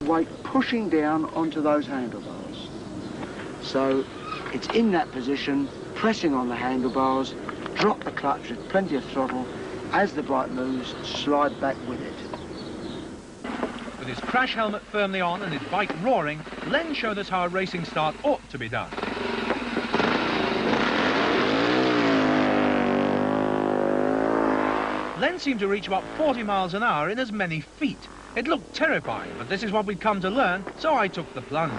weight pushing down onto those handlebars. So it's in that position, pressing on the handlebars, drop the clutch with plenty of throttle. As the bike moves, slide back with it. With his crash helmet firmly on and his bike roaring, Len showed us how a racing start ought to be done. Len seemed to reach about 40 miles an hour in as many feet. It looked terrifying, but this is what we'd come to learn, so I took the plunge.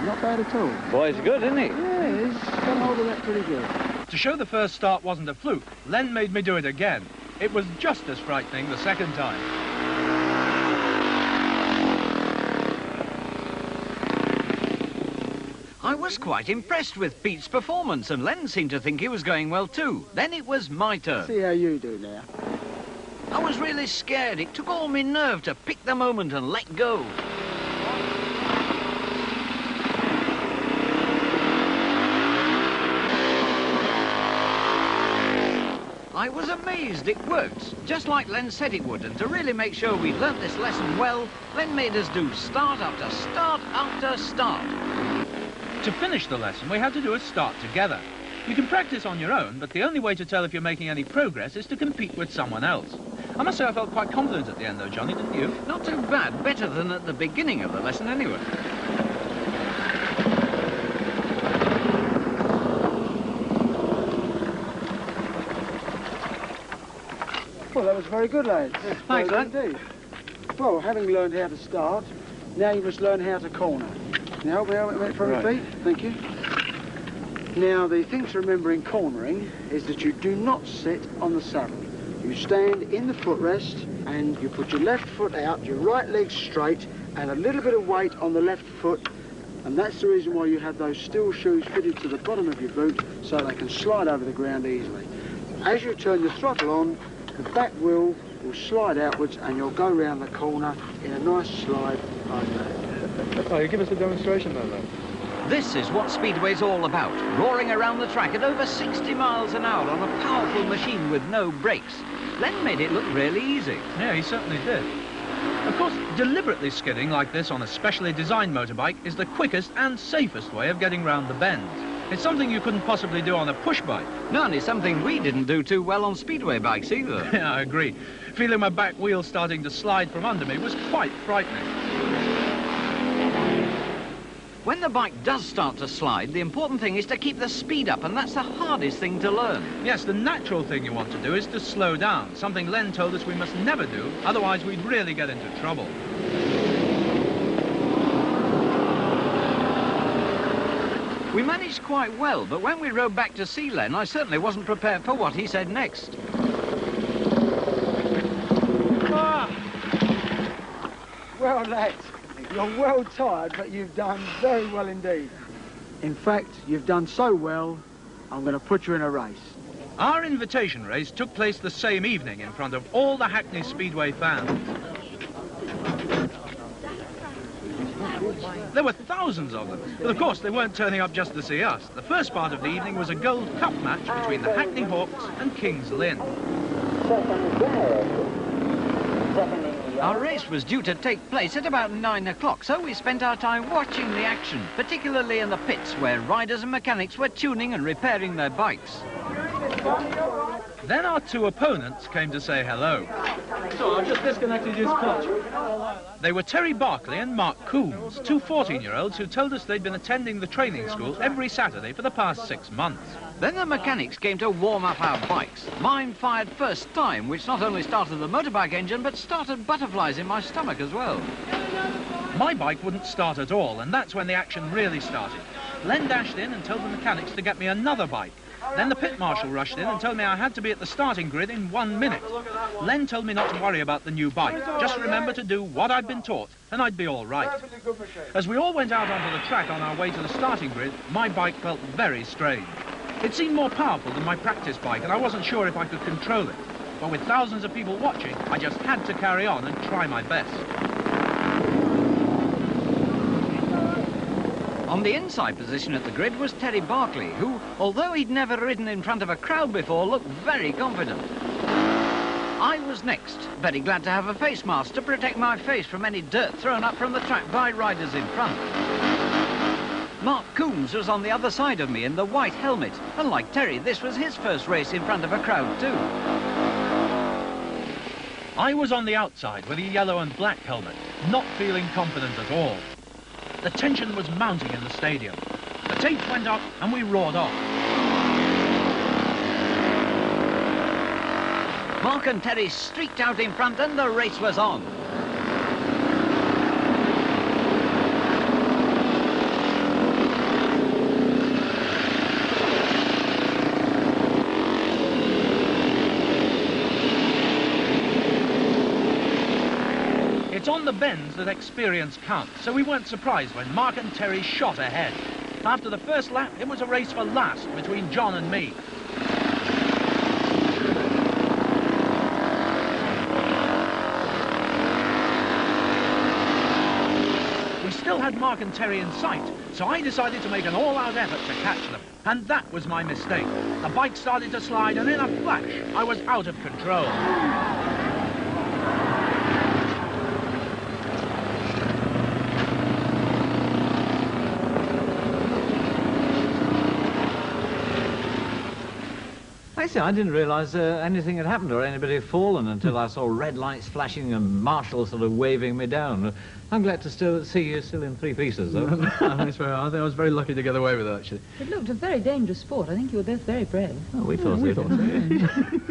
Not bad at all. Boy, he's good, isn't he? Yeah, he's got hold of that pretty good. To show the first start wasn't a fluke, Len made me do it again. It was just as frightening the second time. I was quite impressed with Pete's performance, and Len seemed to think he was going well too. Then it was my turn. See how you do now. I was really scared. It took all my nerve to pick the moment and let go. I was amazed it worked, just like Len said it would, and to really make sure we learnt this lesson well, Len made us do start after start after start. To finish the lesson, we had to do a start together. You can practice on your own, but the only way to tell if you're making any progress is to compete with someone else. I must say I felt quite confident at the end though, Johnny, didn't you? Not too bad, better than at the beginning of the lesson anyway. Well, that was very good, lads. Thanks, Len. Indeed. Well, having learned how to start, now you must learn how to corner. Now, wait for a beat. Thank you. Now, the thing to remember in cornering is that you do not sit on the saddle. You stand in the footrest and you put your left foot out, your right leg straight, and a little bit of weight on the left foot. And that's the reason why you have those steel shoes fitted to the bottom of your boot so they can slide over the ground easily. As you turn your throttle on, the back wheel will slide outwards and you'll go round the corner in a nice slide like that. Oh, you give us a demonstration then, Len. This is what Speedway's all about, roaring around the track at over 60 miles an hour on a powerful machine with no brakes. Len made it look really easy. Yeah, he certainly did. Of course, deliberately skidding like this on a specially designed motorbike is the quickest and safest way of getting round the bends. It's something you couldn't possibly do on a push bike. No, and it's something we didn't do too well on Speedway bikes either. Yeah, I agree. Feeling my back wheel starting to slide from under me was quite frightening. When the bike does start to slide, the important thing is to keep the speed up, and that's the hardest thing to learn. Yes, the natural thing you want to do is to slow down, something Len told us we must never do, otherwise we'd really get into trouble. We managed quite well, but when we rode back to see Len, I certainly wasn't prepared for what he said next. Ah. Well, lads, you're well tired, but you've done very well indeed. In fact, you've done so well, I'm going to put you in a race. Our invitation race took place the same evening in front of all the Hackney Speedway fans. There were thousands of them, but of course they weren't turning up just to see us. The first part of the evening was a Gold Cup match between the Hackney Hawks and King's Lynn. Our race was due to take place at about 9 o'clock, so we spent our time watching the action, particularly in the pits where riders and mechanics were tuning and repairing their bikes. Then our two opponents came to say hello. So I've just disconnected his clutch. They were Terry Barkley and Mark Coombs, two 14-year-olds who told us they'd been attending the training school every Saturday for the past 6 months. Then the mechanics came to warm up our bikes. Mine fired first time, which not only started the motorbike engine, but started butterflies in my stomach as well. My bike wouldn't start at all, and that's when the action really started. Len dashed in and told the mechanics to get me another bike. Then the pit marshal rushed in and told me I had to be at the starting grid in 1 minute. Len told me not to worry about the new bike, just remember to do what I'd been taught, and I'd be all right. As we all went out onto the track on our way to the starting grid, my bike felt very strange. It seemed more powerful than my practice bike, and I wasn't sure if I could control it. But with thousands of people watching, I just had to carry on and try my best. On the inside position at the grid was Terry Barkley, who, although he'd never ridden in front of a crowd before, looked very confident. I was next, very glad to have a face mask to protect my face from any dirt thrown up from the track by riders in front. Mark Coombs was on the other side of me in the white helmet, and like Terry, this was his first race in front of a crowd too. I was on the outside with a yellow and black helmet, not feeling confident at all. The tension was mounting in the stadium. The tape went up and we roared off. Mark and Terry streaked out in front and the race was on. It's on the bends that experience counts, so we weren't surprised when Mark and Terry shot ahead. After the first lap, it was a race for last between John and me. We still had Mark and Terry in sight, so I decided to make an all-out effort to catch them. And that was my mistake. The bike started to slide, and in a flash, I was out of control. Actually, I didn't realise anything had happened or anybody had fallen until I saw red lights flashing and marshals sort of waving me down. I'm glad to still see you still in three pieces, though. I think I was very lucky to get away with it, actually. It looked a very dangerous sport. I think you were both very brave. Oh, we thought so.